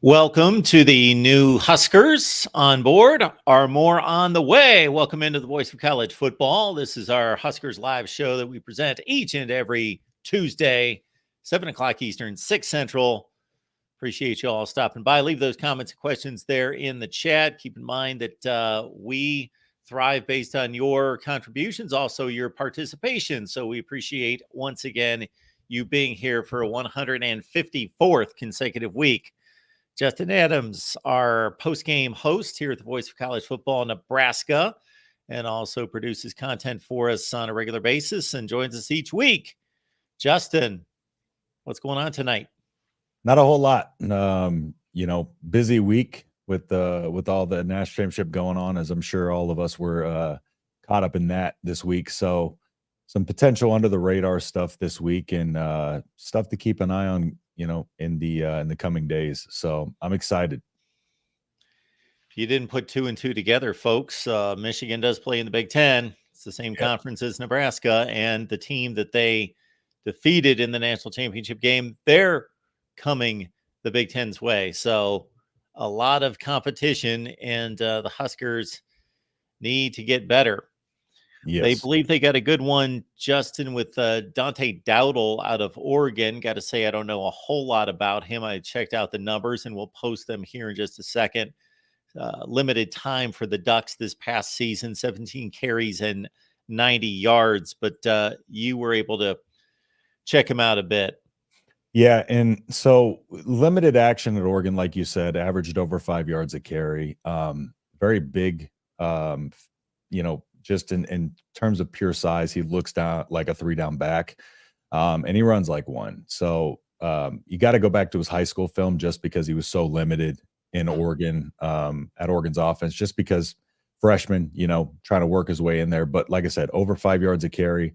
Welcome to the new Huskers on board, are more on the way. Welcome into the Voice of College Football. This is our Huskers live show that we present each and every Tuesday, 7 o'clock Eastern, 6 Central. Appreciate you all stopping by. Leave those comments and questions there in the chat. Keep in mind that we thrive based on your contributions, also your participation. So we appreciate, once again, you being here for a 154th consecutive week. Justin Adams, our post-game host here at the Voice of College Football in Nebraska, and also produces content for us on a regular basis and joins us each week. Justin, what's going on tonight? Not a whole lot. Busy week with all the national championship going on, as I'm sure all of us were caught up in that this week. So some potential under the radar stuff this week and stuff to keep an eye on, in the coming days. So I'm excited. If you didn't put 2 and 2 together, folks, Michigan does play in the Big Ten. It's the same conference as Nebraska, and the team that they defeated in the national championship game, they're coming the Big Ten's way. So a lot of competition, and the Huskers need to get better. Yes. They believe they got a good one, Justin, with Dante Dowell out of Oregon. Got to say, I don't know a whole lot about him. I checked out the numbers, and we'll post them here in just a second. Limited time for the Ducks this past season, 17 carries and 90 yards, but you were able to check him out a bit. Yeah, and so limited action at Oregon, like you said, averaged over 5 yards a carry. Very big, just in terms of pure size, he looks down like a 3-down back, and he runs like one. So you got to go back to his high school film just because he was so limited in Oregon, at Oregon's offense, just because freshman, trying to work his way in there. But like I said, over 5 yards a carry,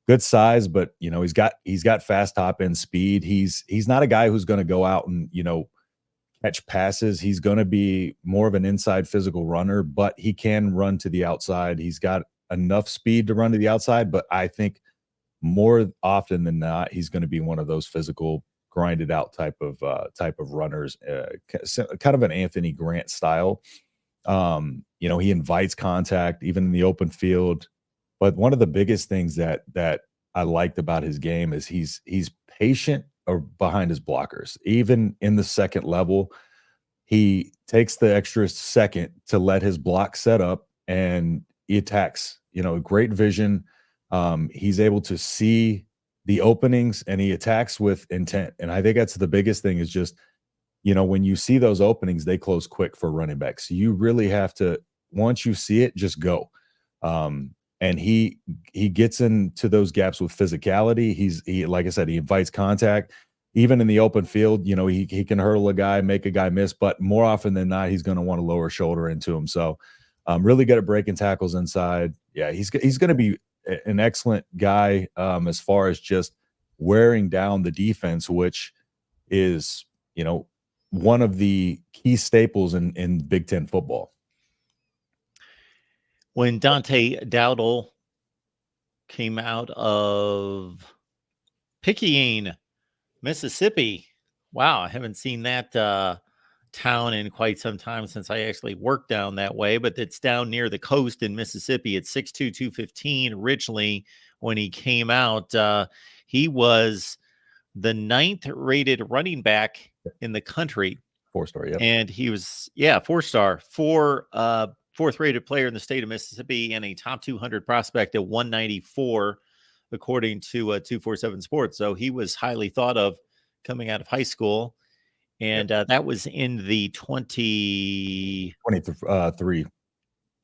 good size, but he's got fast top end speed. He's not a guy who's going to go out and catch passes. He's going to be more of an inside physical runner, but he can run to the outside. He's got enough speed to run to the outside, but I think more often than not, he's going to be one of those physical, grinded out type of runners, kind of an Anthony Grant style. He invites contact even in the open field. But one of the biggest things that I liked about his game is he's patient or behind his blockers. Even in the second level, he takes the extra second to let his block set up and he attacks. Great vision. He's able to see the openings and he attacks with intent. And I think that's the biggest thing is just, when you see those openings, they close quick for running backs. So you really have to, once you see it, just go. And he gets into those gaps with physicality. He like I said, he invites contact. Even in the open field, he can hurdle a guy, make a guy miss, but more often than not, he's going to want to lower shoulder into him. So really good at breaking tackles inside. Yeah, he's going to be an excellent guy as far as just wearing down the defense, which is, one of the key staples in Big Ten football. When Dante Dowell came out of Picayune, Mississippi, wow, I haven't seen that town in quite some time since I actually worked down that way, but it's down near the coast in Mississippi. It's 6'2", 215 originally when he came out. He was the 9th rated running back in the country. 4-star, yeah. And he was, 4-star, 4th rated player in the state of Mississippi and a top 200 prospect at 194, according to 247 Sports. So he was highly thought of coming out of high school. And that was in the 23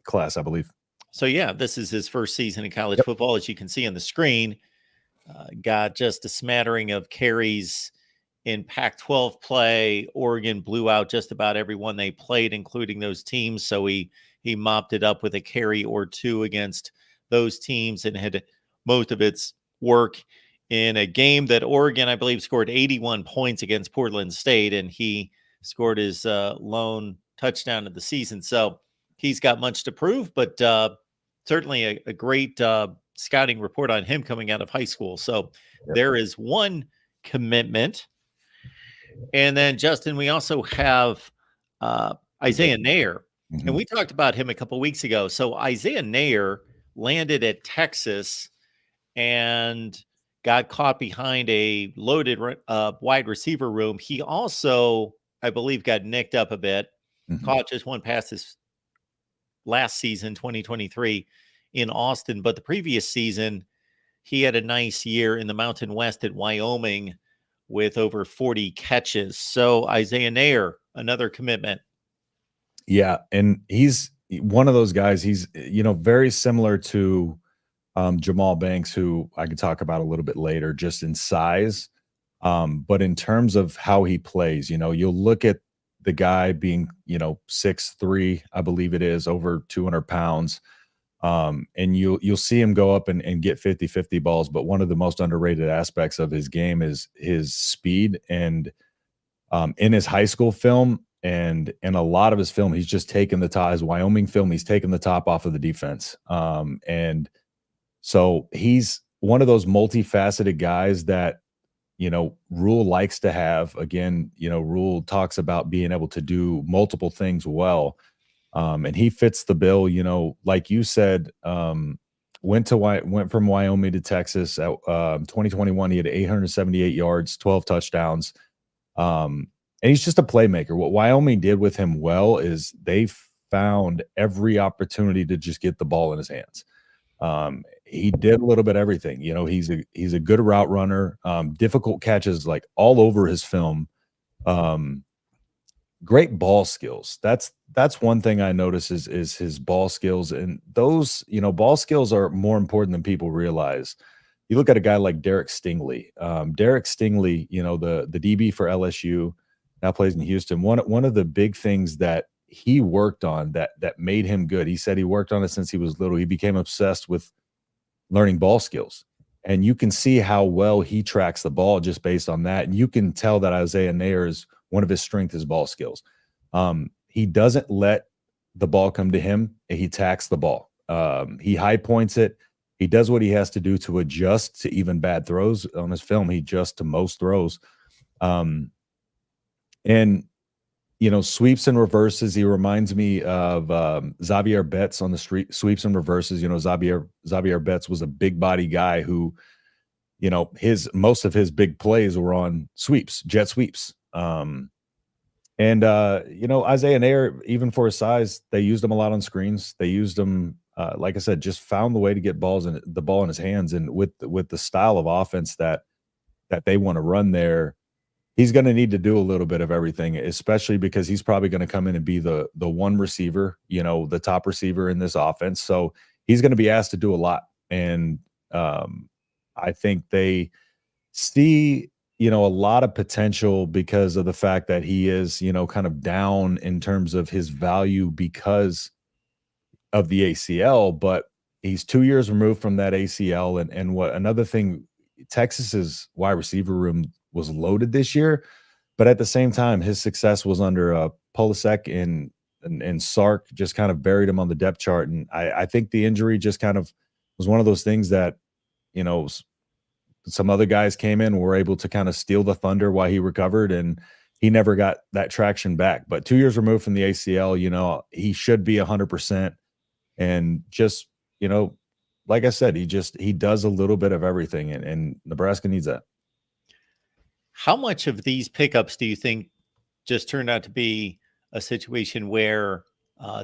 class, I believe. So, this is his first season in college football. As you can see on the screen, got just a smattering of carries in Pac-12 play. Oregon blew out just about everyone they played, including those teams. So he mopped it up with a carry or two against those teams and had most of its work in a game that Oregon, I believe, scored 81 points against Portland State, and he scored his lone touchdown of the season. So he's got much to prove, but certainly a great scouting report on him coming out of high school. So there is one commitment. And then, Justin, we also have Isaiah Neyor. Mhm. And we talked about him a couple weeks ago. So Isaiah Neyor landed at Texas and got caught behind a loaded wide receiver room. He also, I believe, got nicked up a bit, caught just one pass this last season, 2023, in Austin. But the previous season, he had a nice year in the Mountain West at Wyoming with over 40 catches. So Isaiah Neyor, another commitment. Yeah, and he's one of those guys. He's very similar to Jamal Banks, who I could talk about a little bit later, just in size. But in terms of how he plays, you'll look at the guy being 6'3", I believe it is, over 200 pounds. And you'll see him go up and get 50-50 balls. But one of the most underrated aspects of his game is his speed. And in his high school film and in a lot of his film, he's just taken the top. His Wyoming film, he's taken the top off of the defense. And so he's one of those multifaceted guys that, Rule likes to have. Again, Rule talks about being able to do multiple things well. And he fits the bill, like you said, went from Wyoming to Texas at 2021. He had 878 yards, 12 touchdowns. And he's just a playmaker. What Wyoming did with him well is they found every opportunity to just get the ball in his hands. He did a little bit of everything. He's a good route runner, difficult catches like all over his film. Great ball skills. That's one thing I notice is his ball skills. And those, ball skills are more important than people realize. You look at a guy like Derek Stingley. Derek Stingley, the DB for LSU, now plays in Houston. One of the big things that he worked on that made him good. He said he worked on it since he was little. He became obsessed with learning ball skills. And you can see how well he tracks the ball just based on that. And you can tell that Isaiah Neyor is one of his strengths is ball skills. He doesn't let the ball come to him. He tacks the ball. He high points it. He does what he has to do to adjust to even bad throws. On his film, he adjusts to most throws. And sweeps and reverses. He reminds me of Xavier Betts on the street. Sweeps and reverses. Xavier Betts was a big body guy who, most of his big plays were on sweeps, jet sweeps. Isaiah Neyor, even for his size, they used him a lot on screens. They used him, like I said, just found the way to get the ball in his hands. And with the style of offense that they want to run there, he's going to need to do a little bit of everything, especially because he's probably going to come in and be the one receiver, the top receiver in this offense. So he's going to be asked to do a lot. And I think they see, a lot of potential because of the fact that he is, kind of down in terms of his value because of the ACL, but he's 2 years removed from that ACL. And what another thing, Texas's wide receiver room was loaded this year, but at the same time, his success was under Polasek and Sark just kind of buried him on the depth chart. And I think the injury just kind of was one of those things that, some other guys came in and were able to kind of steal the thunder while he recovered, and he never got that traction back. But 2 years removed from the ACL, he should be 100%. And just, like I said, he does a little bit of everything, and Nebraska needs that. How much of these pickups do you think just turned out to be a situation where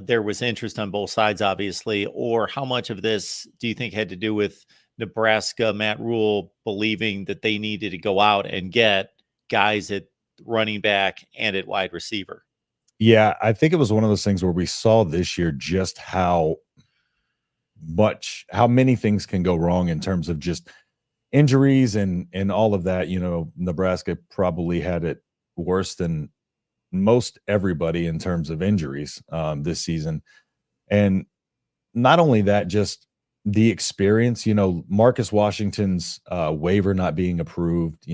there was interest on both sides, obviously, or how much of this do you think had to do with Nebraska, Matt Rule, believing that they needed to go out and get guys at running back and at wide receiver? Yeah, I think it was one of those things where we saw this year just how many things can go wrong in terms of just injuries and all of that. Nebraska probably had it worse than most everybody in terms of injuries this season. And not only that, just the experience, Marcus Washington's waiver not being approved.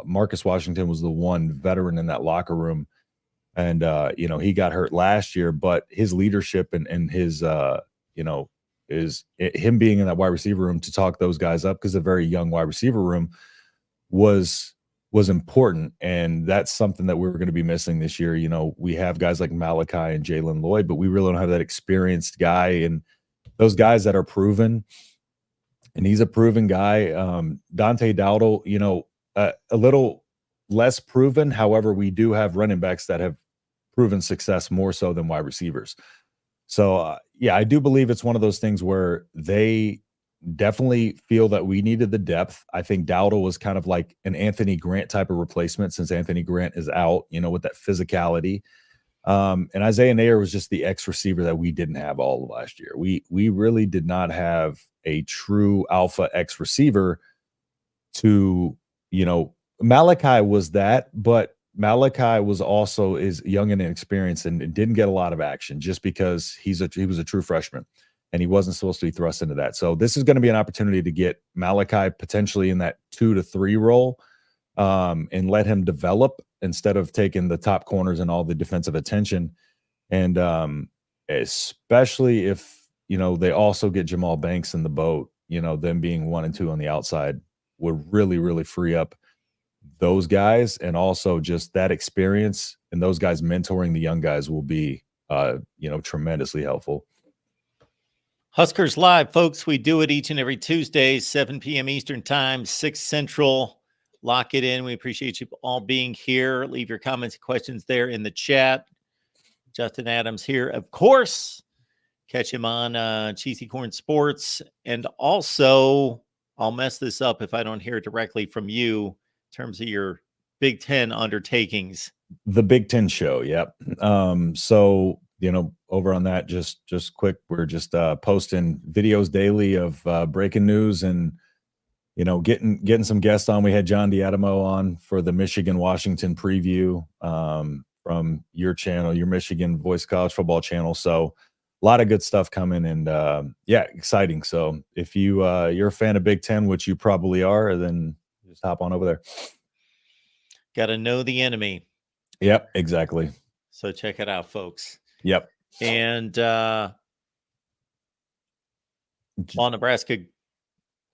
Marcus Washington was the one veteran in that locker room. And, he got hurt last year, but his leadership and his, is him being in that wide receiver room to talk those guys up, because a very young wide receiver room was was important, and that's something that we're going to be missing this year. You know, we have guys like Malachi and Jalen Lloyd, but we really don't have that experienced guy and those guys that are proven. And he's a proven guy. Dante Dowell, you know, a little less proven. However, we do have running backs that have proven success more so than wide receivers. So, yeah, I do believe it's one of those things where they definitely feel that we needed the depth. I think Dowdle was kind of like an Anthony Grant type of replacement since Anthony Grant is out, you know, with that physicality. And Isaiah Neyor was just the X receiver that we didn't have all of last year. We really did not have a true alpha X receiver to, you know, Malachi was that, but Malachi was also is young and inexperienced and didn't get a lot of action just because he was a true freshman and he wasn't supposed to be thrust into that. So this is going to be an opportunity to get Malachi potentially in that 2 to 3 role and let him develop instead of taking the top corners and all the defensive attention. And especially if, you know, they also get Jamal Banks in the boat, you know, them being 1 and 2 on the outside would really, really free up those guys. And also just that experience and those guys mentoring the young guys will be, you know, tremendously helpful. Huskers Live, folks. We do it each and every Tuesday, 7 p.m. Eastern Time, 6 Central. Lock it in. We appreciate you all being here. Leave your comments and questions there in the chat. Justin Adams here, of course. Catch him on Cheesy Corn Sports. And also, I'll mess this up if I don't hear directly from you in terms of your Big Ten undertakings. The Big Ten show, yep. So, you know, over on that, just quick, we're just posting videos daily of breaking news and, you know, getting some guests on. We had John Diadamo on for the Michigan-Washington preview from your channel, your Michigan Voice College Football channel. So a lot of good stuff coming and yeah, exciting. So if you're a fan of Big Ten, which you probably are, then just hop on over there. Got to know the enemy. Yep, exactly. So check it out, folks. Yep. And while Nebraska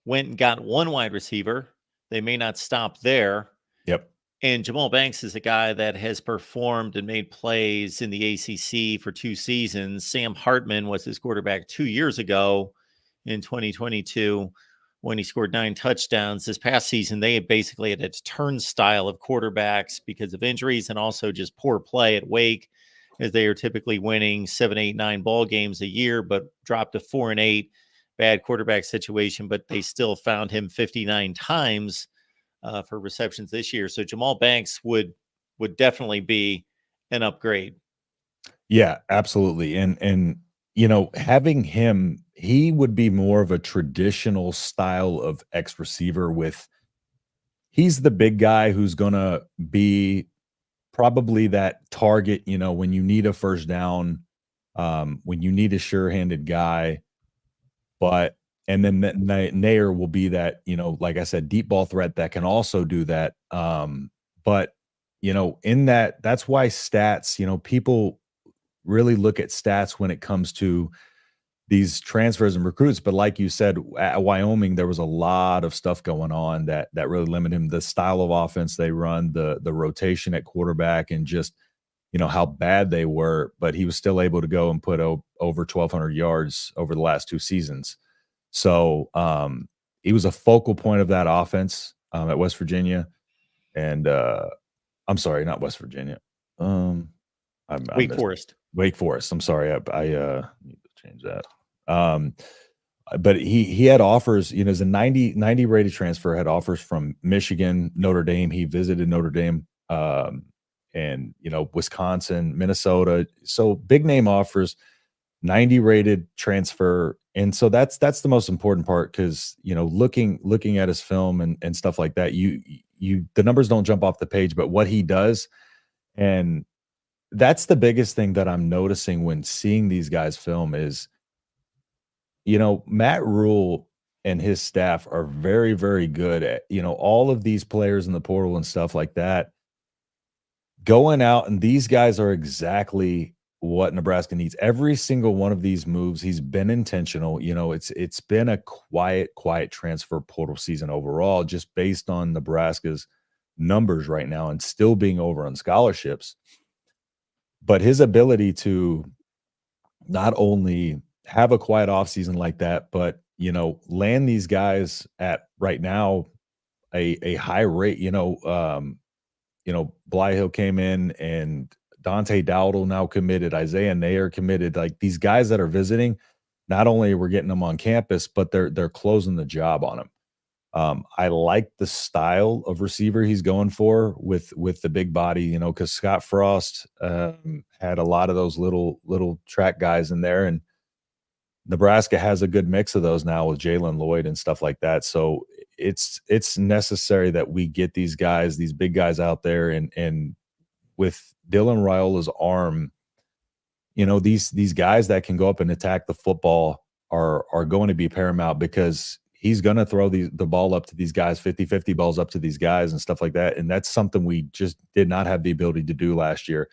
went and got 1 wide receiver, they may not stop there. Yep. And Jamal Banks is a guy that has performed and made plays in the ACC for 2 seasons. Sam Hartman was his quarterback 2 years ago in 2022 when he scored 9 touchdowns. This past season, they had basically had a turnstile of quarterbacks because of injuries and also just poor play at Wake, as they are typically winning 7, 8, 9 ball games a year, but dropped to 4 and 8. Bad quarterback situation, but they still found him 59 times for receptions this year. So Jamal Banks would definitely be an upgrade. Yeah, absolutely. And you know, having him, he would be more of a traditional style of X receiver with he's the big guy who's going to be probably that target, you know, when you need a first down, when you need a sure-handed guy. But and then Neyor will be that, you know, like I said, deep ball threat that can also do that. But, you know, in that's why stats, you know, people really look at stats when it comes to these transfers and recruits. But like you said, at Wyoming, there was a lot of stuff going on that really limited him. The style of offense they run, the rotation at quarterback, and just, you know, how bad they were. But he was still able to go and put over 1,200 yards over the last 2 seasons. So he was a focal point of that offense at West Virginia. And I'm sorry, not West Virginia. Wake Forest. Wake Forest. I'm sorry. I need to change that. But he had offers, you know, as a 90 rated transfer, had offers from Michigan, Notre Dame. He visited Notre Dame, and, you know, Wisconsin, Minnesota. So big name offers, 90 rated transfer. And so that's the most important part, because, you know, looking at his film and stuff like that, the numbers don't jump off the page, but what he does, and that's the biggest thing that I'm noticing when seeing these guys film is, you know, Matt Rule and his staff are very, very good at, you know, all of these players in the portal and stuff like that, going out, and these guys are exactly what Nebraska needs. Every single one of these moves, he's been intentional. You know, it's been a quiet transfer portal season overall, just based on Nebraska's numbers right now and still being over on scholarships. But his ability to not only have a quiet offseason like that, but, land these guys at right now a high rate, Blyhill came in and Dante Dowell now committed, Isaiah Neyor committed. Like these guys that are visiting, not only we're getting them on campus, but they're closing the job on them. I like the style of receiver he's going for with the big body, because Scott Frost had a lot of those little track guys in there, and Nebraska has a good mix of those now with Jalen Lloyd and stuff like that. So it's necessary that we get these guys, these big guys out there, and with Dylan Raiola's arm, these guys that can go up and attack the football are going to be paramount, because he's going to throw the ball up to these guys, 50-50 balls up to these guys and stuff like that. And that's something we just did not have the ability to do last year.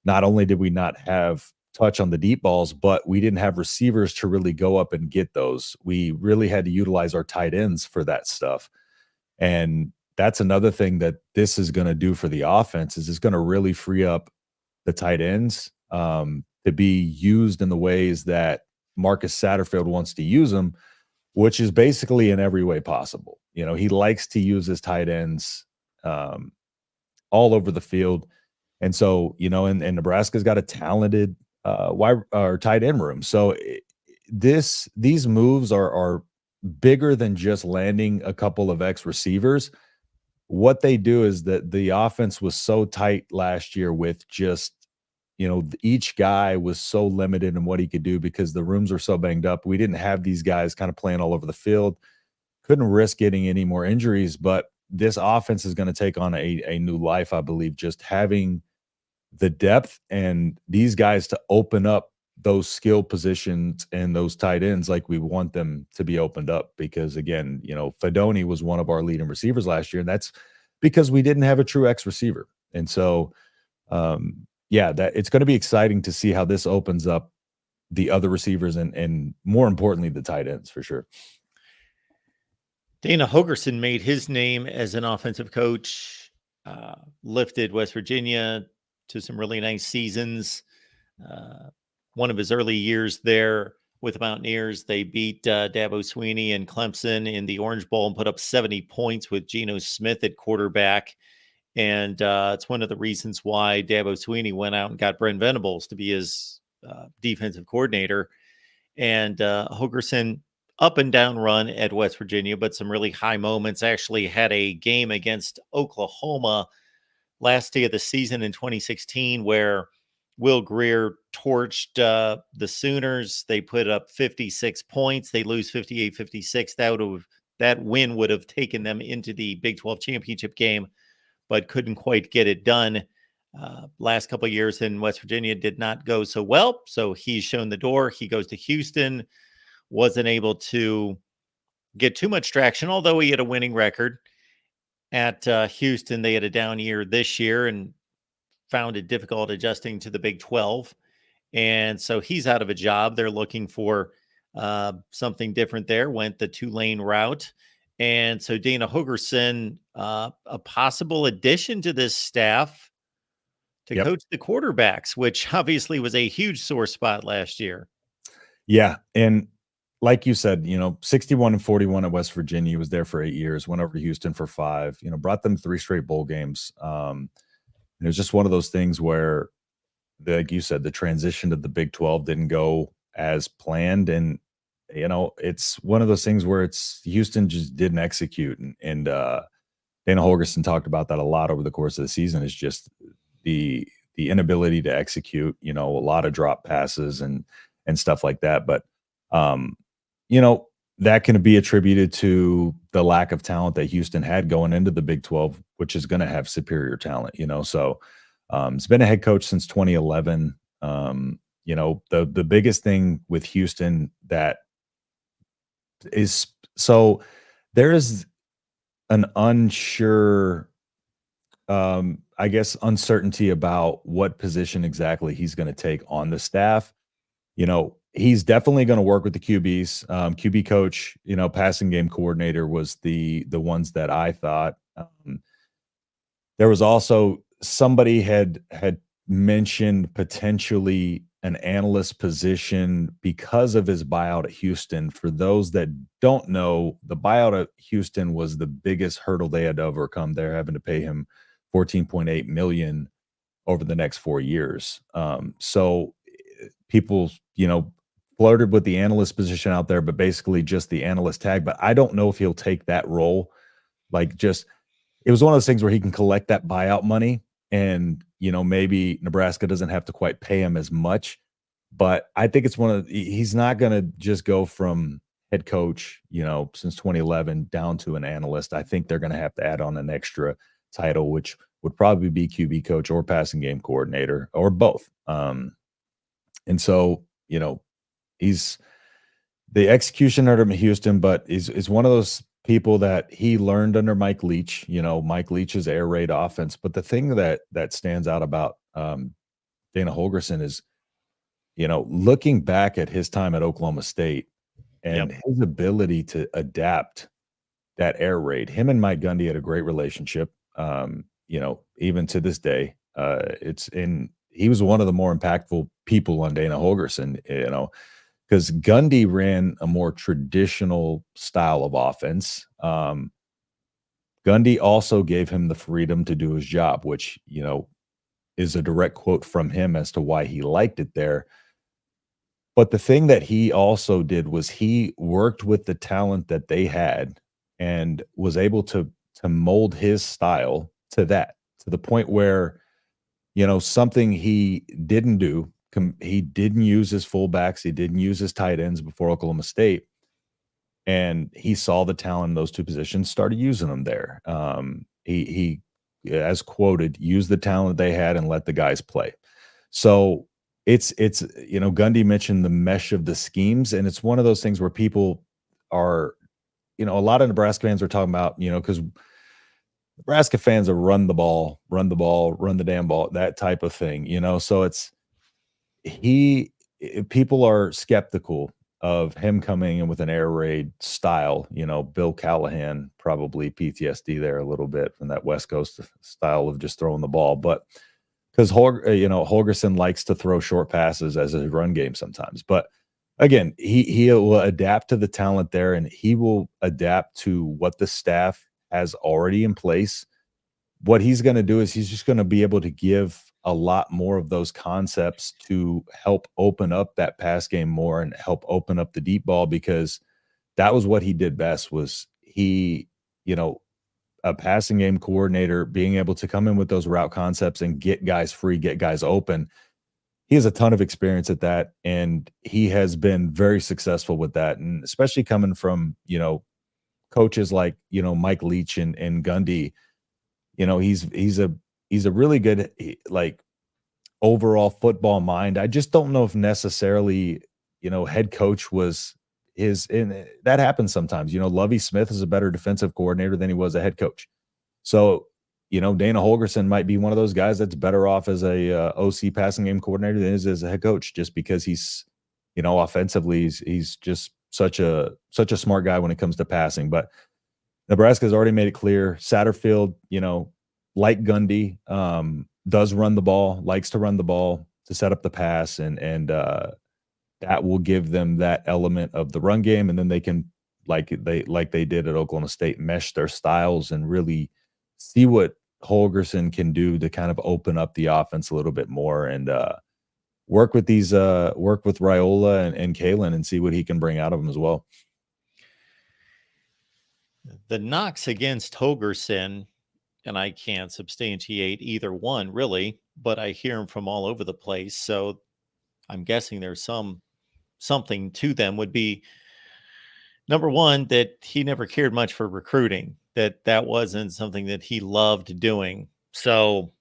Not only did we not have touch on the deep balls, but we didn't have receivers to really go up and get those. We really had to utilize our tight ends for that stuff. And that's another thing that this is going to do for the offense, is it's going to really free up the tight ends to be used in the ways that Marcus Satterfield wants to use them, which is basically in every way possible. He likes to use his tight ends all over the field. And so, and Nebraska's got a talented wide or tight end room. So these moves are bigger than just landing a couple of X receivers. What they do is that the offense was so tight last year with just, each guy was so limited in what he could do because the rooms are so banged up. We didn't have these guys kind of playing all over the field. Couldn't risk getting any more injuries, but this offense is going to take on a new life, I believe, just having the depth and these guys to open up those skill positions and those tight ends like we want them to be opened up. Because again, Fedoni was one of our leading receivers last year, and that's because we didn't have a true X receiver. And so, that it's going to be exciting to see how this opens up the other receivers and more importantly, the tight ends for sure. Dana Holgorsen made his name as an offensive coach, lifted West Virginia to some really nice seasons. One of his early years there with the Mountaineers, they beat Dabo Swinney and Clemson in the Orange Bowl and put up 70 points with Geno Smith at quarterback. And it's one of the reasons why Dabo Swinney went out and got Brent Venables to be his defensive coordinator. And Holgorsen, up and down run at West Virginia, but some really high moments. Actually had a game against Oklahoma last day of the season in 2016 where Will Grier torched the Sooners. They put up 56 points. They lose 58-56. That win would have taken them into the Big 12 championship game, but couldn't quite get it done. Last couple of years in West Virginia did not go so well. So he's shown the door. He goes to Houston, wasn't able to get too much traction, although he had a winning record at Houston. They had a down year this year and found it difficult adjusting to the Big 12. And so he's out of a job. They're looking for something different there, went the Tulane route. And so Dana Holgorsen, a possible addition to this staff to coach the quarterbacks, which obviously was a huge sore spot last year. Yeah. And like you said, 61-41 at West Virginia. He was there for 8 years, went over to Houston for 5, brought them 3 straight bowl games. And it was just one of those things where, like you said, the transition to the Big 12 didn't go as planned. And, it's one of those things where Houston just didn't execute. And Dana Holgorsen talked about that a lot over the course of the season, is just the inability to execute, a lot of drop passes and stuff like that. But, that can be attributed to the lack of talent that Houston had going into the Big 12, which is going to have superior talent, So it's been a head coach since 2011. The biggest thing with Houston that is, so there is an unsure, I guess, uncertainty about what position exactly he's going to take on the staff. He's definitely going to work with the QBs. QB coach, passing game coordinator was the ones that I thought. there was also somebody had mentioned potentially an analyst position because of his buyout at Houston. For those that don't know, the buyout at Houston was the biggest hurdle they had to overcome. They're having to pay him $14.8 million over the next 4 years. So people, flirted with the analyst position out there, but basically just the analyst tag. But I don't know if he'll take that role. It was one of those things where he can collect that buyout money and, maybe Nebraska doesn't have to quite pay him as much. But I think it's he's not going to just go from head coach, since 2011 down to an analyst. I think they're going to have to add on an extra title, which would probably be QB coach or passing game coordinator or both. And so, he's the execution under Houston, but is one of those people that he learned under Mike Leach, Mike Leach's air raid offense. But the thing that stands out about Dana Holgorsen is, looking back at his time at Oklahoma State and his ability to adapt that air raid. Him and Mike Gundy had a great relationship. Even to this day, he was one of the more impactful people on Dana Holgorsen, because Gundy ran a more traditional style of offense. Gundy also gave him the freedom to do his job, which, is a direct quote from him as to why he liked it there. But the thing that he also did was he worked with the talent that they had and was able to mold his style to the point where, something he didn't do. He didn't use his fullbacks. He didn't use his tight ends before Oklahoma State. And he saw the talent in those two positions, started using them there. He, as quoted, used the talent they had and let the guys play. So it's Gundy mentioned the mesh of the schemes, and it's one of those things where people are, a lot of Nebraska fans are talking about, because Nebraska fans are run the damn ball, that type of thing, so people are skeptical of him coming in with an air raid style, Bill Callahan, probably PTSD there a little bit from that West Coast style of just throwing the ball. But because Holgorsen likes to throw short passes as a run game sometimes. But again, he will adapt to the talent there, and he will adapt to what the staff has already in place. What he's going to do is he's just going to be able to give a lot more of those concepts to help open up that pass game more and help open up the deep ball, because that was what he did best. Was he, a passing game coordinator, being able to come in with those route concepts and get guys free, get guys open. He has a ton of experience at that, and he has been very successful with that. And especially coming from, coaches like, Mike Leach and Gundy, he's a really good, overall football mind. I just don't know if necessarily, head coach was and that happens sometimes. Lovie Smith is a better defensive coordinator than he was a head coach. So, Dana Holgorsen might be one of those guys that's better off as a OC passing game coordinator than is as a head coach, just because he's, offensively, he's just such a smart guy when it comes to passing. But Nebraska's already made it clear. Satterfield, like Gundy, does run the ball, likes to run the ball to set up the pass, and that will give them that element of the run game, and then they can, like they did at Oklahoma State, mesh their styles and really see what Holgorsen can do to kind of open up the offense a little bit more, and work with Raiola and Kalen and see what he can bring out of them as well. The knocks against Holgorsen, and I can't substantiate either one really, but I hear them from all over the place. So I'm guessing there's something to them. Would be, number one, that he never cared much for recruiting, that wasn't something that he loved doing. So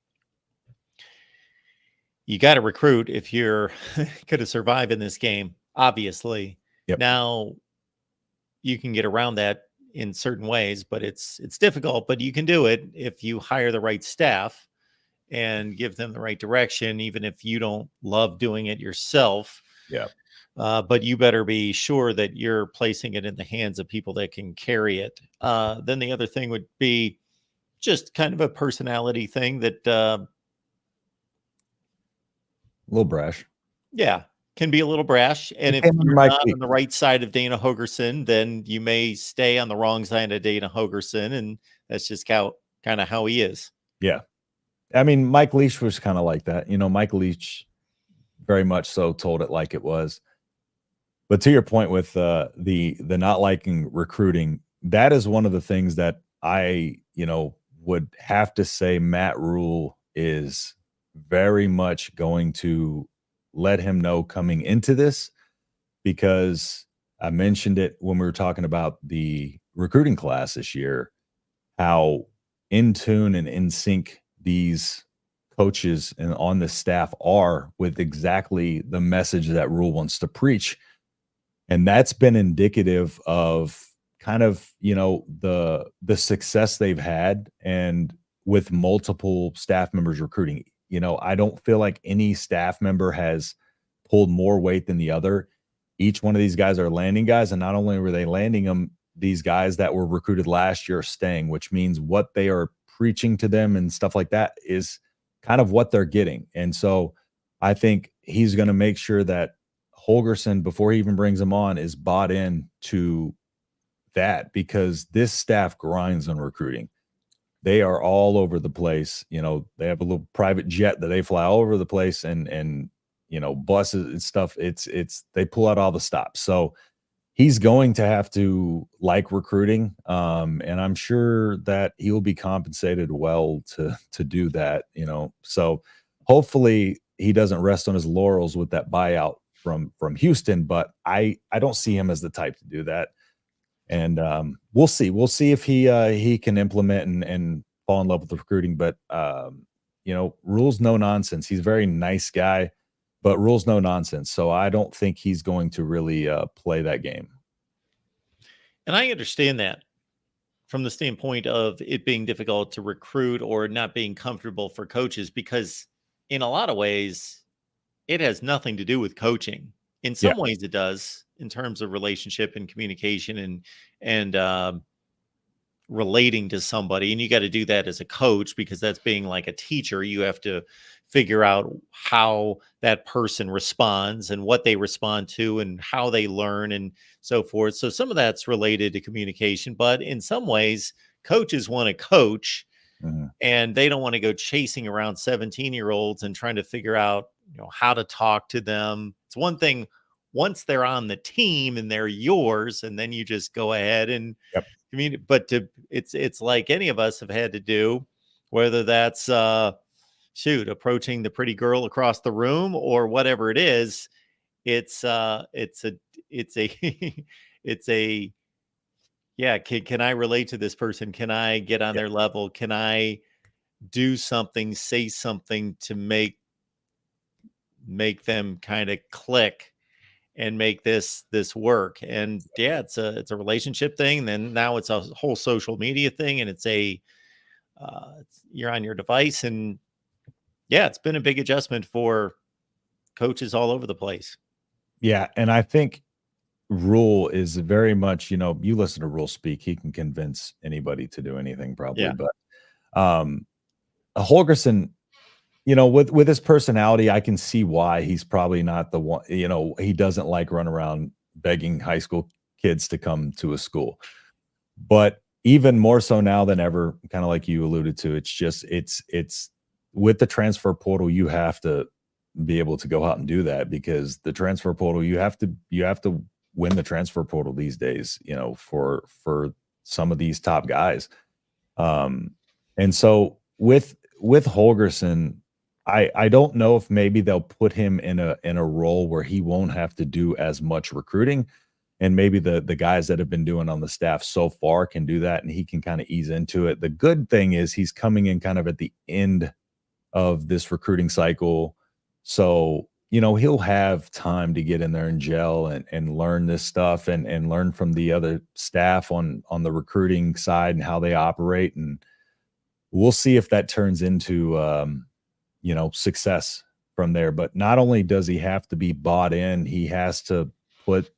you got to recruit if you're going to survive in this game, obviously. Yep. Now you can get around that in certain ways, but it's difficult, but you can do it if you hire the right staff and give them the right direction, even if you don't love doing it yourself. Yeah. But you better be sure that you're placing it in the hands of people that can carry it. Then the other thing would be, just kind of a personality thing that, A little brash. yeah, can be a little brash. And He if came under you're Mike not Leach. on the right side of Dana Holgorsen, then you may stay on the wrong side of Dana Holgorsen, and that's just kind of how he is. Yeah. I mean, Mike Leach was kind of like that. You know, Mike Leach very much so told it like it was. But to your point with the not liking recruiting, that is one of the things that I, would have to say Matt Rule is very much going to let him know coming into this, because I mentioned it when we were talking about the recruiting class this year, how in tune and in sync these coaches and on the staff are with exactly the message that Rule wants to preach. And that's been indicative of kind of, the success they've had, and with multiple staff members recruiting. I don't feel like any staff member has pulled more weight than the other. Each one of these guys are landing guys, and not only were they landing them, these guys that were recruited last year are staying, which means what they are preaching to them and stuff like that is kind of what they're getting. And so I think he's going to make sure that Holgorsen, before he even brings him on, is bought in to that, because this staff grinds on recruiting. They are all over the place. They have a little private jet that they fly all over the place, and buses and stuff. It's they pull out all the stops. So he's going to have to like recruiting, and I'm sure that he'll be compensated well to do that. So hopefully he doesn't rest on his laurels with that buyout from Houston, but I don't see him as the type to do that. And we'll see if he can implement and fall in love with the recruiting. But Rule's no nonsense. He's a very nice guy, but Rule's no nonsense. So I don't think he's going to really play that game. And I understand that from the standpoint of it being difficult to recruit or not being comfortable for coaches, because in a lot of ways, it has nothing to do with coaching. In some ways it does, in terms of relationship and communication and relating to somebody. And you got to do that as a coach, because that's being like a teacher. You have to figure out how that person responds and what they respond to and how they learn and so forth. So some of that's related to communication, but in some ways coaches want to coach, and they don't want to go chasing around 17-year-olds and trying to figure out, how to talk to them. It's one thing once they're on the team and they're yours, and then you just go ahead and communicate. But it's like any of us have had to do, whether that's approaching the pretty girl across the room or whatever it is. It's a it's a yeah. Can I relate to this person? Can I get on their level? Can I do something, say something to make them kind of click and make this work? And it's a relationship thing. Then now it's a whole social media thing, and you're on your device, and it's been a big adjustment for coaches all over the place. Yeah, and I think Rule is very much, you listen to Rule speak, he can convince anybody to do anything probably. But Holgorsen, with his personality, I can see why he's probably not the one. He doesn't like run around begging high school kids to come to a school. But even more so now than ever, kind of like you alluded to, it's with the transfer portal, you have to be able to go out and do that, because the transfer portal, you have to win the transfer portal these days, for some of these top guys. And so with Holgorsen, I don't know if maybe they'll put him in a role where he won't have to do as much recruiting, and maybe the guys that have been doing on the staff so far can do that, and he can kind of ease into it. The good thing is he's coming in kind of at the end of this recruiting cycle, so he'll have time to get in there and gel and learn this stuff and learn from the other staff on the recruiting side and how they operate. And we'll see if that turns into success from there. But not only does he have to be bought in, he has to put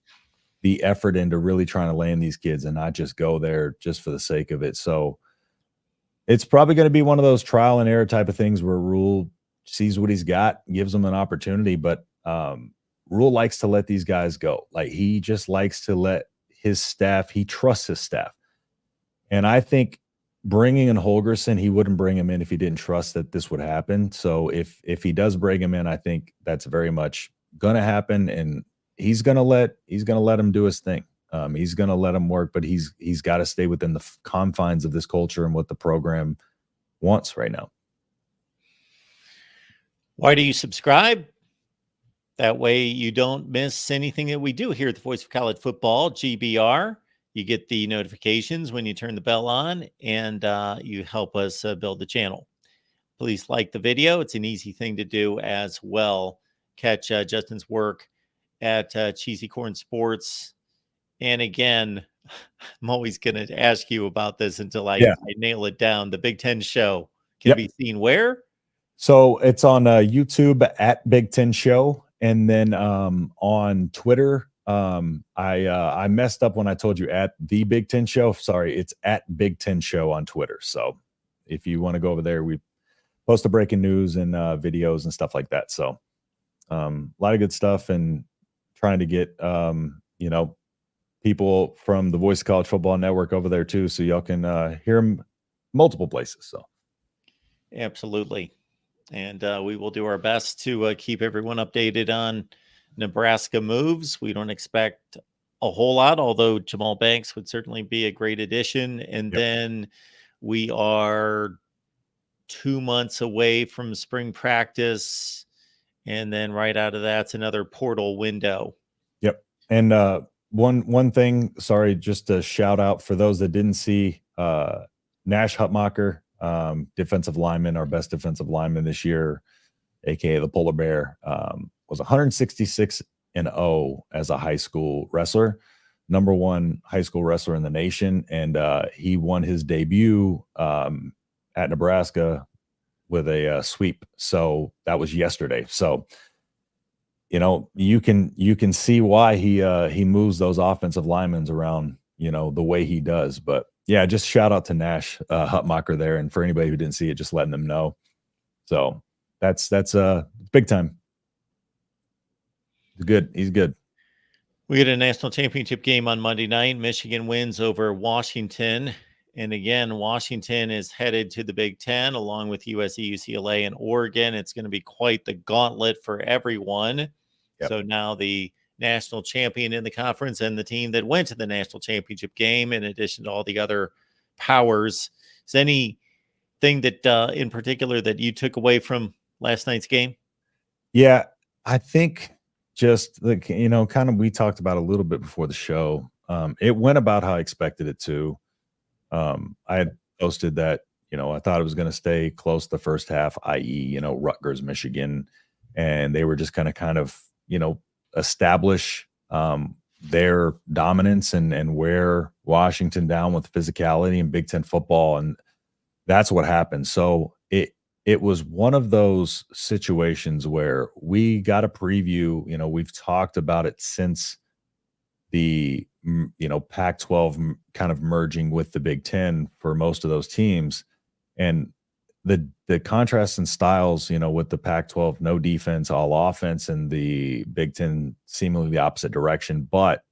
the effort into really trying to land these kids and not just go there just for the sake of it. So It's probably going to be one of those trial and error type of things where Rule sees what he's got, gives him an opportunity, but Rule likes to let these guys go. Like, he just likes to let his staff, he trusts his staff. And I think bringing in Holgorsen, he wouldn't bring him in if he didn't trust that this would happen. So if he does bring him in, I think that's very much going to happen, and he's going to let him do his thing. He's going to let him work, but he's got to stay within the confines of this culture and what the program wants right now. Why do you subscribe? That way you don't miss anything that we do here at the Voice of College Football, GBR. You get the notifications when you turn the bell on, and you help us build the channel. Please like the video. It's an easy thing to do as well. Catch Justin's work at Cheesy Corn Sports. And again, I'm always going to ask you about this until I nail it down. The Big Ten show can be seen where? So it's on YouTube at Big Ten Show. And then on Twitter, I messed up when I told you at the Big Ten Show. Sorry, it's at Big Ten Show on Twitter. So if you want to go over there, we post the breaking news and videos and stuff like that. So a lot of good stuff, and trying to get people from the Voice of College Football Network over there too, so y'all can hear them multiple places. So absolutely. And we will do our best to keep everyone updated on Nebraska moves. We don't expect a whole lot, although Jamal Banks would certainly be a great addition. And then we are 2 months away from spring practice. And then right out of that's another portal window. Yep. And one thing, sorry, just a shout out for those that didn't see Nash Hutmacher, defensive lineman, our best defensive lineman this year, aka the Polar Bear, was 166-0 as a high school wrestler, #1 high school wrestler in the nation, and he won his debut at Nebraska with a sweep. So that was yesterday. So you can see why he moves those offensive linemen around, the way he does. But yeah, just shout out to Nash Hutmacher there, and for anybody who didn't see it, just letting them know. So that's big time. He's good. He's good. We get a national championship game on Monday night. Michigan wins over Washington. And again, Washington is headed to the Big Ten along with USC, UCLA, and Oregon. It's going to be quite the gauntlet for everyone. Yep. So now the national champion in the conference and the team that went to the national championship game, in addition to all the other powers. Is anything that in particular that you took away from last night's game? Yeah, I think just kind of, we talked about a little bit before the show. It went about how I expected it to. I had posted that, I thought it was going to stay close the first half, i.e., Rutgers, Michigan, and they were just kind of, establish their dominance and wear Washington down with physicality and Big Ten football. And that's what happened. So it was one of those situations where we got a preview, we've talked about it since the, Pac-12 kind of merging with the Big Ten for most of those teams. And the contrast in styles, with the Pac-12, no defense, all offense, and the Big Ten seemingly the opposite direction. But,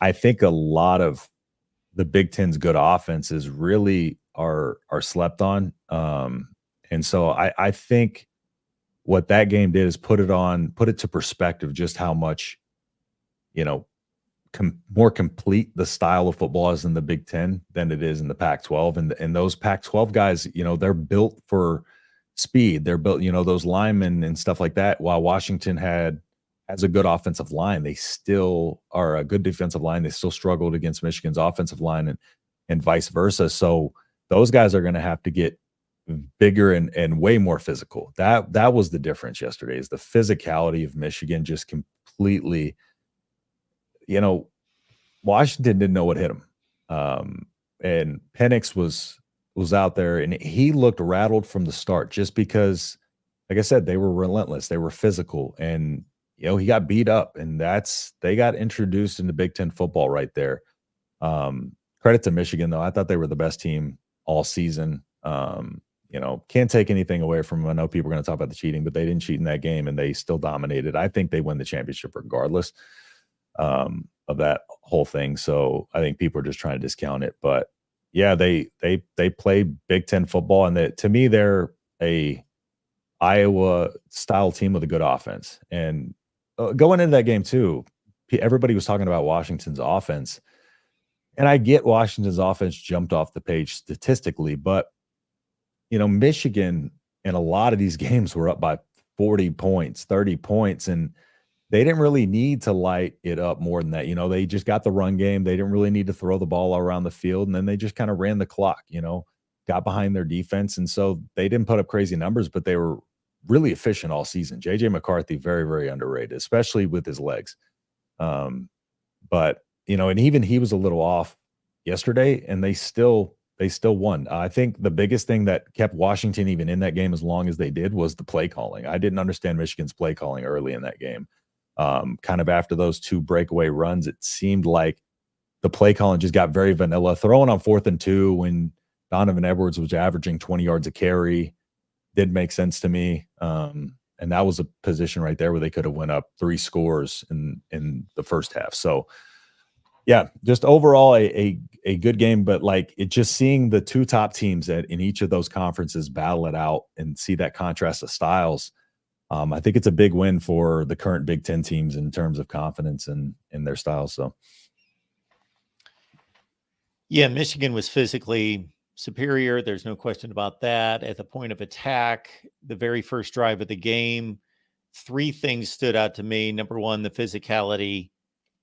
I think a lot of the Big Ten's good offenses really are slept on. And so I think what that game did is put it to perspective just how much, more complete the style of football is in the Big Ten than it is in the Pac-12. And those Pac-12 guys, they're built for speed. They're built, those linemen and stuff like that. While Washington has a good offensive line, they still are a good defensive line. They still struggled against Michigan's offensive line and vice versa. So those guys are going to have to get bigger and way more physical. That was the difference yesterday, is the physicality of Michigan just completely, Washington didn't know what hit him. And Penix was out there, and he looked rattled from the start just because, like I said, they were relentless. They were physical, and, he got beat up, and they got introduced into Big Ten football right there. Credit to Michigan, though. I thought they were the best team all season. Can't take anything away from them. I know people are going to talk about the cheating, but they didn't cheat in that game and they still dominated. I think they win the championship regardless of that whole thing. So I think people are just trying to discount it. But yeah, they play Big Ten football, and to me, they're a Iowa style team with a good offense. And going into that game too, everybody was talking about Washington's offense. And I get Washington's offense jumped off the page statistically, but Michigan in a lot of these games were up by 40 points, 30 points, and they didn't really need to light it up more than that. They just got the run game. They didn't really need to throw the ball around the field, and then they just kind of ran the clock, got behind their defense. And so they didn't put up crazy numbers, but they were really efficient all season. JJ McCarthy, very, very underrated, especially with his legs. But and even he was a little off yesterday, and they still won. I think the biggest thing that kept Washington even in that game as long as they did was the play calling. I didn't understand Michigan's play calling early in that game. Kind of after those 2 breakaway runs, it seemed like the play calling just got very vanilla. Throwing on 4th and 2 when Donovan Edwards was averaging 20 yards a carry did make sense to me. And that was a position right there where they could have went up 3 scores in the first half. So yeah, just overall a good game, but just seeing the 2 top teams in each of those conferences battle it out and see that contrast of styles. I think it's a big win for the current Big Ten teams in terms of confidence in their styles. So yeah, Michigan was physically superior. There's no question about that. At the point of attack, the very first drive of the game, 3 things stood out to me. Number 1, the physicality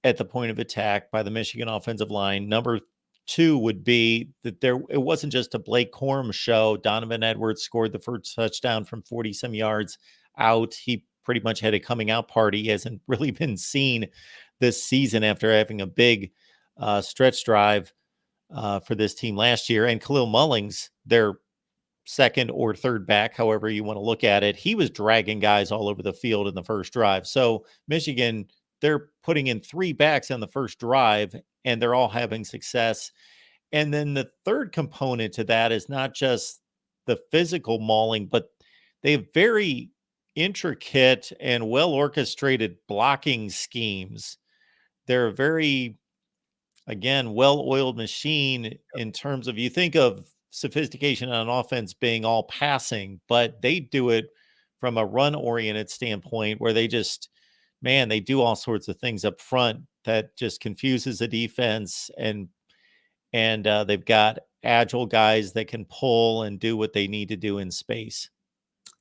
at the point of attack by the Michigan offensive line. Number 2 would be that it wasn't just a Blake Corum show. Donovan Edwards scored the first touchdown from 40-some yards out. He pretty much had a coming out party. He hasn't really been seen this season after having a big stretch drive for this team last year. And Khalil Mullings, their second or third back, however you want to look at it, he was dragging guys all over the field in the first drive. So Michigan, they're putting in 3 backs on the first drive, and they're all having success. And then the third component to that is not just the physical mauling, but they have very intricate and well orchestrated blocking schemes. They're a very, again, well-oiled machine in terms of, you think of sophistication on offense being all passing, but they do it from a run-oriented standpoint where they just, they do all sorts of things up front that just confuses the defense, and they've got agile guys that can pull and do what they need to do in space.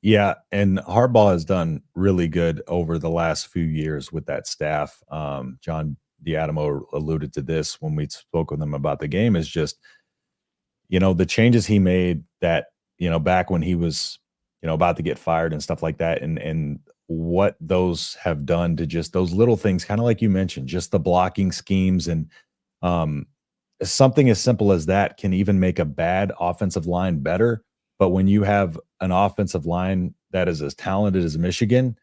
Yeah, and Harbaugh has done really good over the last few years with that staff. John D'Adamo alluded to this when we spoke with him about the game, is just, the changes he made that, back when he was, about to get fired and stuff like that. And what those have done to just those little things, kind of like you mentioned, just the blocking schemes, and something as simple as that can even make a bad offensive line better. But when you have an offensive line that is as talented as Michigan,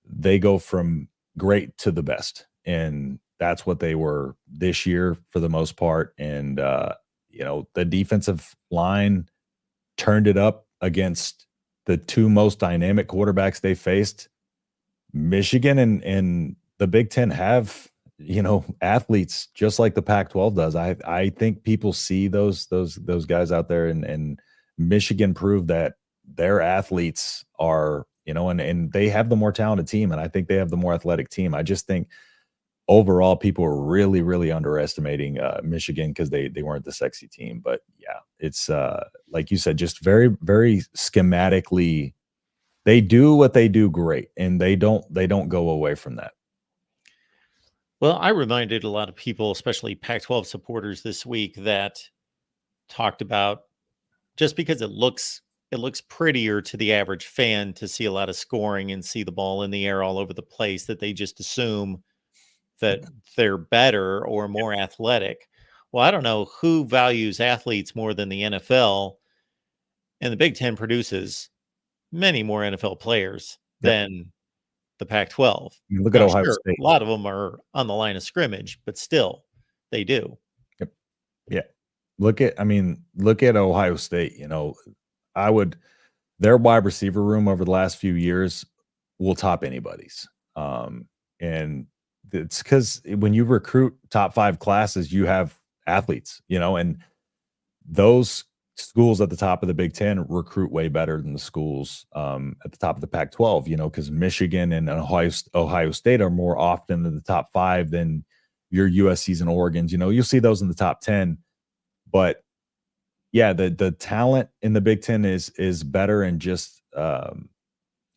they go from great to the best. And that's what they were this year for the most part. And, the defensive line turned it up against the 2 most dynamic quarterbacks they faced. Michigan and the Big Ten have, athletes just like the Pac-12 does. I think people see those guys out there, and Michigan proved that their athletes are, and they have the more talented team, and I think they have the more athletic team. I just think overall people are really, really underestimating Michigan because they weren't the sexy team. But yeah, it's like you said, just very, very schematically, they do what they do great, and they don't go away from that. Well, I reminded a lot of people, especially Pac-12 supporters this week, that talked about, just because it looks prettier to the average fan to see a lot of scoring and see the ball in the air all over the place, that they just assume that they're better or more athletic. Well, I don't know who values athletes more than the NFL, and the Big Ten produces many more NFL players than the Pac-12. Look at Ohio State. A lot of them are on the line of scrimmage, but still, they do. Yep. Yeah. look at Ohio State. Their wide receiver room over the last few years will top anybody's. And it's because when you recruit top 5 classes, you have athletes, and those schools at the top of the Big Ten recruit way better than the schools at the top of the Pac-12, because Michigan and Ohio State are more often in the top 5 than your USC's and Oregon's. You'll see those in the top 10, but yeah, the talent in the Big Ten is better, and just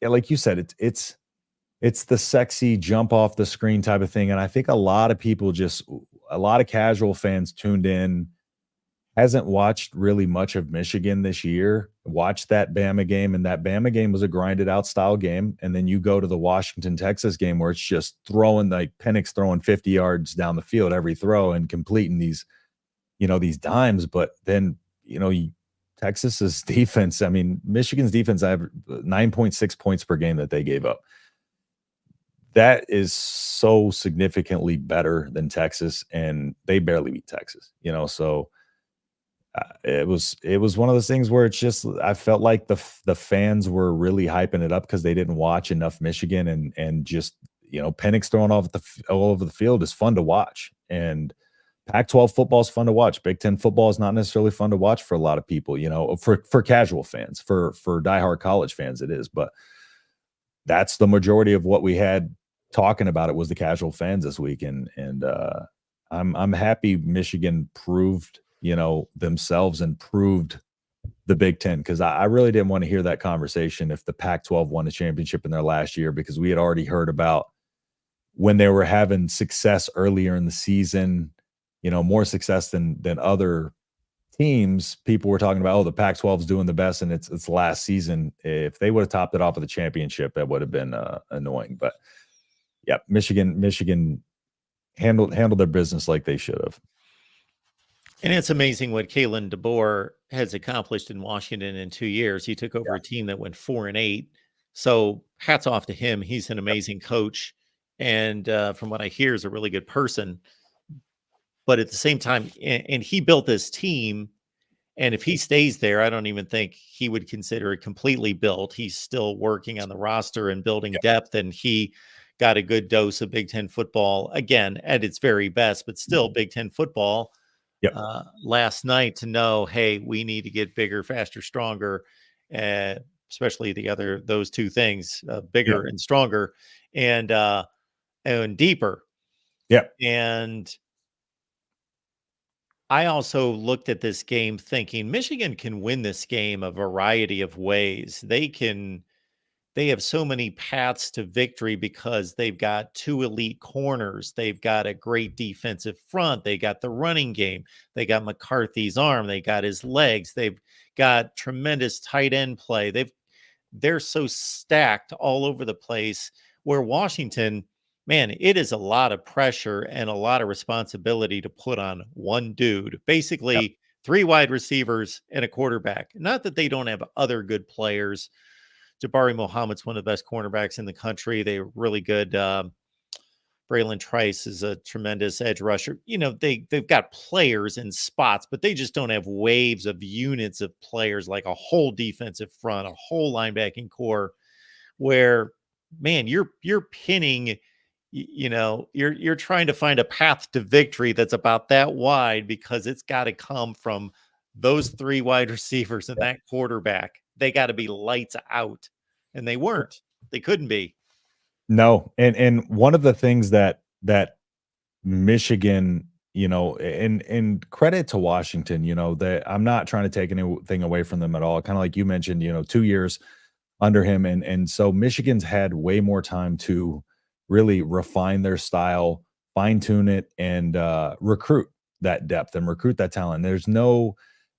like you said, it's the sexy jump off the screen type of thing. And I think a lot of casual fans tuned in, hasn't watched really much of Michigan this year, watched that Bama game, and that Bama game was a grinded out style game. And then you go to the Washington, Texas game where it's just Penix throwing 50 yards down the field every throw and completing these dimes. But then, Texas's defense, Michigan's defense, I have 9.6 points per game that they gave up. That is so significantly better than Texas, and they barely beat Texas, so it was one of those things where it's just, I felt like the fans were really hyping it up because they didn't watch enough Michigan, and just, Penix throwing all over the field is fun to watch. And Pac-12 football is fun to watch. Big Ten football is not necessarily fun to watch for a lot of people, for casual fans. For diehard college fans, it is. But that's the majority of what we had talking about it, was the casual fans this week. And I'm happy Michigan proved, themselves, and proved the Big Ten, because I really didn't want to hear that conversation if the Pac-12 won a championship in their last year, because we had already heard about when they were having success earlier in the season, more success than other teams. People were talking about, the Pac-12 is doing the best and it's last season. If they would have topped it off with a championship, that would have been annoying. But yeah, Michigan handled their business like they should have. And it's amazing what Kalen DeBoer has accomplished in Washington in 2 years. He took over a team that went 4-8. So hats off to him. He's an amazing coach. And from what I hear, is a really good person. But at the same time, and he built this team. And if he stays there, I don't even think he would consider it completely built. He's still working on the roster and building depth. And he got a good dose of Big Ten football, again, at its very best, but still Big Ten football. Last night, to know, hey, we need to get bigger, faster, stronger, especially those two things, bigger and stronger, and deeper. Yeah. And I also looked at this game thinking Michigan can win this game a variety of ways. They have so many paths to victory because they've got 2 elite corners. They've got a great defensive front. They got the running game. They got McCarthy's arm. They got his legs. They've got tremendous tight end play. They're so stacked all over the place, where Washington, man, it is a lot of pressure and a lot of responsibility to put on one dude, basically 3 wide receivers and a quarterback. Not that they don't have other good players. Jabari Muhammad's one of the best cornerbacks in the country. They're really good. Braylon Trice is a tremendous edge rusher. They've got players in spots, but they just don't have waves of units of players like a whole defensive front, a whole linebacking core, where, man, you're pinning, you're trying to find a path to victory that's about that wide, because it's got to come from those 3 wide receivers and that quarterback. They got to be lights out, and they weren't. They couldn't be. No, and one of the things that Michigan, and credit to Washington, that I'm not trying to take anything away from them at all. Kind of like you mentioned, 2 years under him, and so Michigan's had way more time to really refine their style, fine tune it, and recruit that depth and recruit that talent. There's no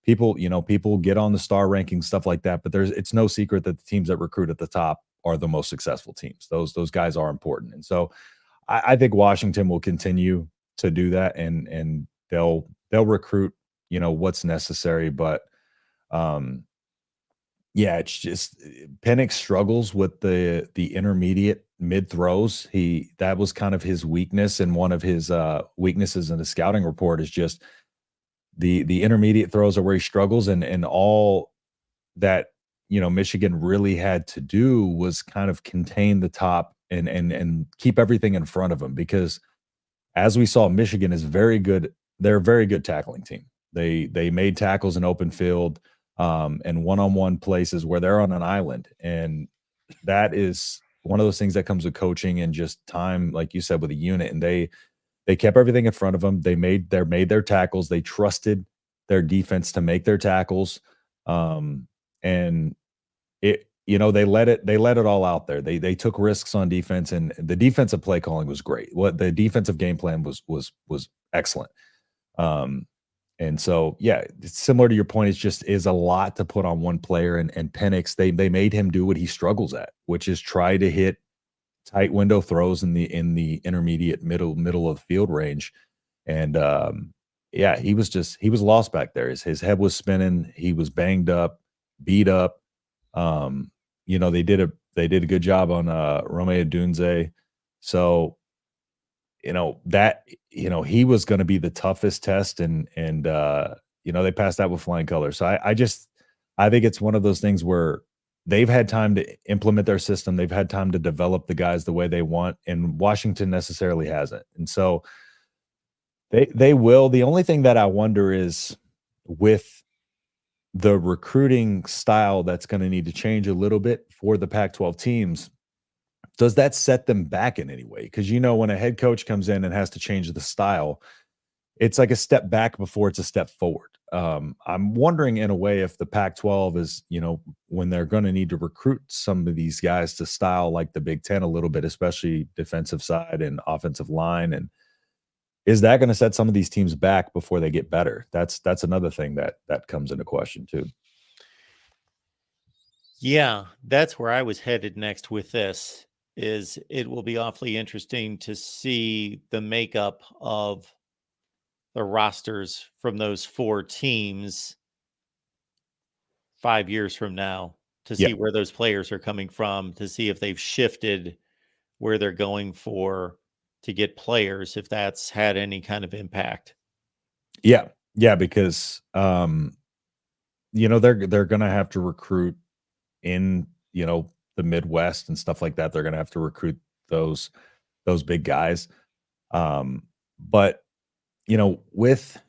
people get on the star rankings, stuff like that, but it's no secret that the teams that recruit at the top are the most successful teams. Those guys are important. And so I think Washington will continue to do that, and they'll recruit, what's necessary. But it's just Penix struggles with the intermediate mid throws. That was kind of his weakness, and one of his weaknesses in the scouting report is just the intermediate throws are where he struggles, and all that, Michigan really had to do was kind of contain the top and keep everything in front of him, because as we saw, Michigan is very good. They're a very good tackling team. They made tackles in open field, and one-on-one places where they're on an island, and that is one of those things that comes with coaching and just time, like you said, with a unit. And they kept everything in front of them. They made their tackles. They trusted their defense to make their tackles, and they let it all out there. They took risks on defense, and the defensive play calling was great. What the defensive game plan was excellent. And so, yeah, it's similar to your point. It's just is a lot to put on one player, and Penix, they made him do what he struggles at, which is try to hit tight window throws in the intermediate middle of the field range. And yeah, he was lost back there. His head was spinning. He was banged up, beat up. They did a good job on Romeo Dunze. So, he was going to be the toughest test, and they passed that with flying colors. So I think it's one of those things where they've had time to implement their system. They've had time to develop the guys the way they want, and Washington necessarily hasn't. And so they will. The only thing that I wonder is, with the recruiting style that's going to need to change a little bit for the Pac-12 teams, does that set them back in any way? Because, when a head coach comes in and has to change the style, it's like a step back before it's a step forward. I'm wondering, in a way, if the Pac-12 is, when they're going to need to recruit some of these guys to style like the Big Ten a little bit, especially defensive side and offensive line, and is that going to set some of these teams back before they get better? That's another thing that comes into question too. Yeah, that's where I was headed next with this. Is it will be awfully interesting to see the makeup of the rosters from those 4 teams 5 years from now, to see where those players are coming from, to see if they've shifted where they're going for to get players, if that's had any kind of impact. Yeah, because they're going to have to recruit in the Midwest and stuff like that. They're going to have to recruit those big guys. But with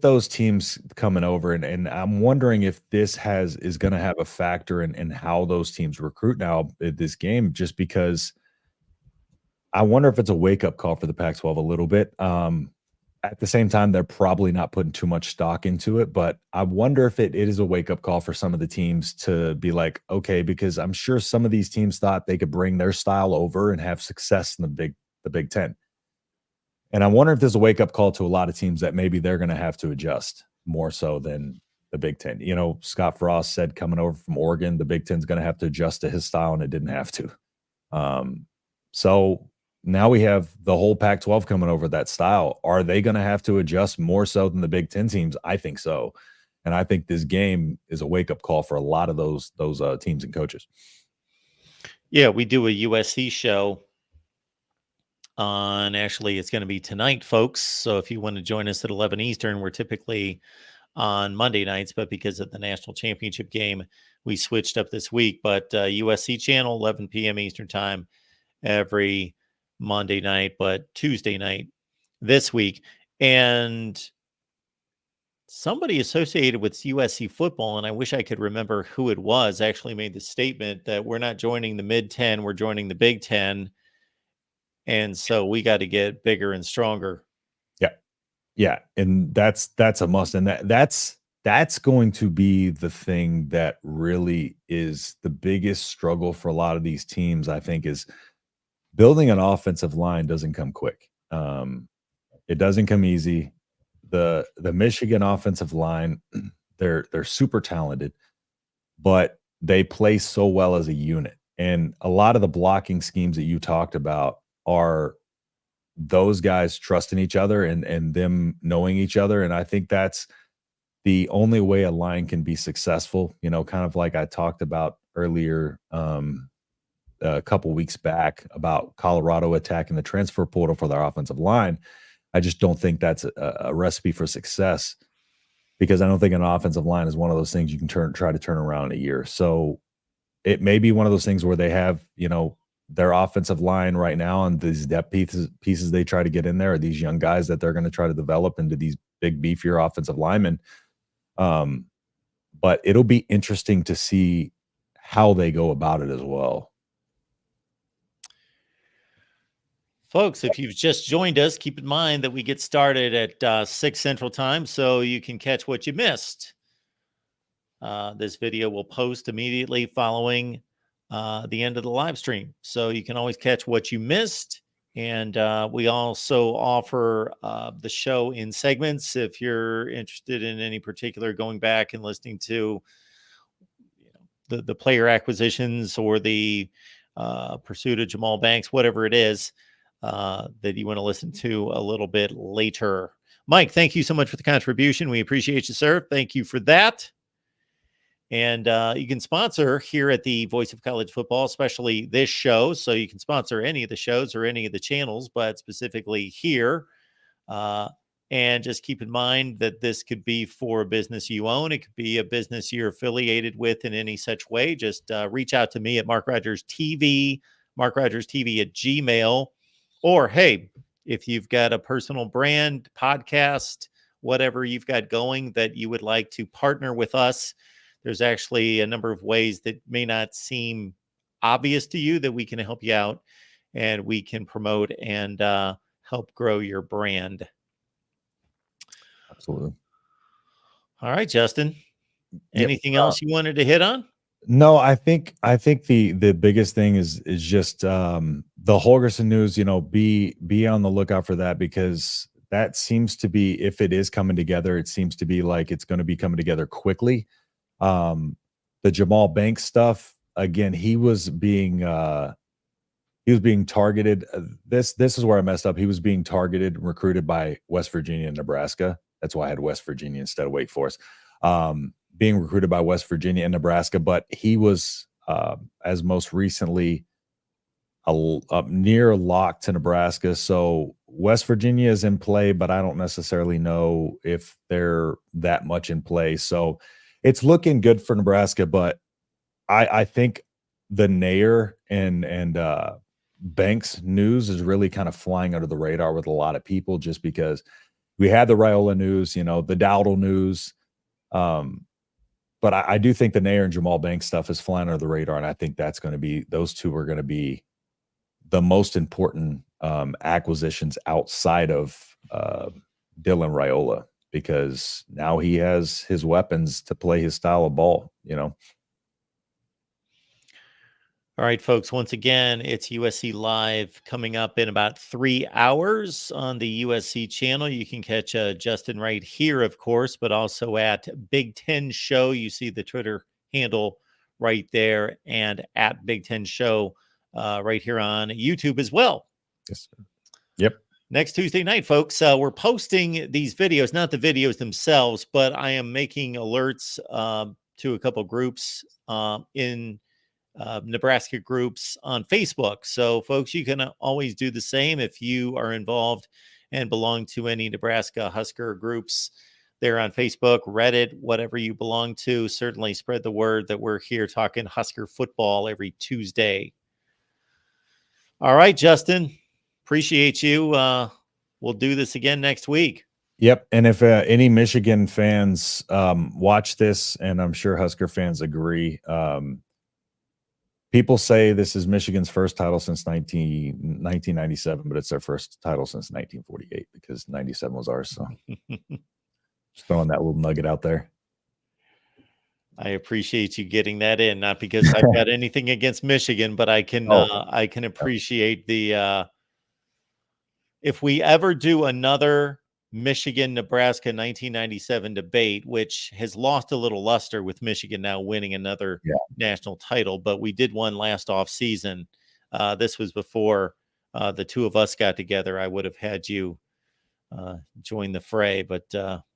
those teams coming over, and I'm wondering if this is going to have a factor in how those teams recruit now at this game, just because I wonder if it's a wake-up call for the Pac-12 a little bit. At the same time, they're probably not putting too much stock into it, but I wonder if it is a wake-up call for some of the teams to be like, okay, because I'm sure some of these teams thought they could bring their style over and have success in the Big Ten. And I wonder if there's a wake-up call to a lot of teams that maybe they're going to have to adjust more so than the Big Ten. Scott Frost said coming over from Oregon, the Big Ten's going to have to adjust to his style, and it didn't have to. So now we have the whole Pac-12 coming over that style. Are they going to have to adjust more so than the Big Ten teams? I think so. And I think this game is a wake-up call for a lot of those teams and coaches. Yeah, we do a USC show actually, it's going to be tonight, folks. So if you want to join us at 11 Eastern, we're typically on Monday nights, but because of the national championship game, we switched up this week. But USC channel, 11 p.m. Eastern time every Monday night, but Tuesday night this week. And somebody associated with USC football, and I wish I could remember who it was, actually made the statement that we're not joining the Mid-10, we're joining the Big Ten. And so we got to get bigger and stronger. Yeah. And that's a must. And that's going to be the thing that really is the biggest struggle for a lot of these teams, I think, is building an offensive line doesn't come quick. It doesn't come easy. The Michigan offensive line, they're super talented, but they play so well as a unit. And a lot of the blocking schemes that you talked about are those guys trusting each other and them knowing each other. And I think that's the only way a line can be successful, kind of like I talked about earlier a couple weeks back about Colorado attacking the transfer portal for their offensive line. I just don't think that's a recipe for success, because I don't think an offensive line is one of those things you can try to turn around in a year. So it may be one of those things where they have, their offensive line right now and these depth pieces they try to get in there are these young guys that they're going to try to develop into these big, beefier offensive linemen. But it'll be interesting to see how they go about it as well. Folks, if you've just joined us, keep in mind that we get started at 6 Central Time, so you can catch what you missed. This video will post immediately following the end of the live stream, so you can always catch what you missed. And we also offer the show in segments. If you're interested in any particular going back and listening to the player acquisitions or the pursuit of Jamal Banks, whatever it is that you want to listen to a little bit later. Mike, thank you so much for the contribution. We appreciate you, sir. Thank you for that. And you can sponsor here at the Voice of College Football, especially this show. So you can sponsor any of the shows or any of the channels, but specifically here. And just keep in mind that this could be for a business you own. It could be a business you're affiliated with in any such way. Just reach out to me at MarkRogersTV, MarkRogersTV at Gmail. Or, hey, if you've got a personal brand, podcast, whatever you've got going that you would like to partner with us, there's actually a number of ways that may not seem obvious to you that we can help you out and we can promote and help grow your brand. Absolutely. All right, Justin. Anything else you wanted to hit on? No, I think the biggest thing is just the Holgorsen news. Be on the lookout for that, because that seems to be, if it is coming together, it seems to be like it's going to be coming together quickly. The Jamal Banks stuff, again, he was being targeted. This is where I messed up. He was being targeted and recruited by West Virginia and Nebraska. That's why I had West Virginia instead of Wake Forest. Being recruited by West Virginia and Nebraska, but he was, as most recently, near locked to Nebraska. So West Virginia is in play, but I don't necessarily know if they're that much in play. So it's looking good for Nebraska, but I think the Neyor and Banks news is really kind of flying under the radar with a lot of people, just because we had the Raiola news, the DOWDELL news. But I do think the Neyor and Jamal Banks stuff is flying under the radar, and I think those two are going to be the most important acquisitions outside of Dylan Raiola, because now he has his weapons to play his style of ball, All right, folks, once again, it's USC Live coming up in about 3 hours on the USC channel. You can catch Justin right here, of course, but also at Big Ten Show. You see the Twitter handle right there, and at Big Ten Show right here on YouTube as well. Yes, sir. Yep. Next Tuesday night, folks, we're posting these videos, not the videos themselves, but I am making alerts to a couple groups in Nebraska groups on Facebook. So, folks, you can always do the same if you are involved and belong to any Nebraska Husker groups there on Facebook, Reddit, whatever you belong to. Certainly spread the word that we're here talking Husker football every Tuesday. All right, Justin, appreciate you. We'll do this again next week. Yep. And if any Michigan fans watch this, and I'm sure Husker fans agree, people say this is Michigan's first title since 1997, but it's their first title since 1948, because 97 was ours. So just throwing that little nugget out there. I appreciate you getting that in, not because I've got anything against Michigan, but I can appreciate the if we ever do another Michigan-Nebraska 1997 debate, which has lost a little luster with Michigan now winning another national title, but we did one last off season. This was before the two of us got together. I would have had you join the fray, but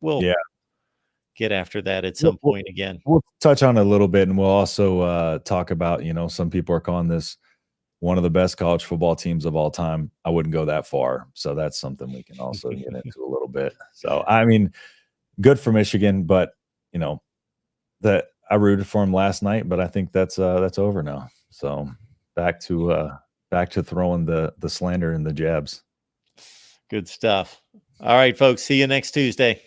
we'll get after that at some point again. We'll touch on it a little bit, and we'll also talk about, some people are calling this one of the best college football teams of all time. I wouldn't go that far. So that's something we can also get into a little bit. So, I mean, good for Michigan, but you know, that I rooted for him last night, but I think that's over now. So back to throwing the slander and the jabs. Good stuff. All right, folks. See you next Tuesday.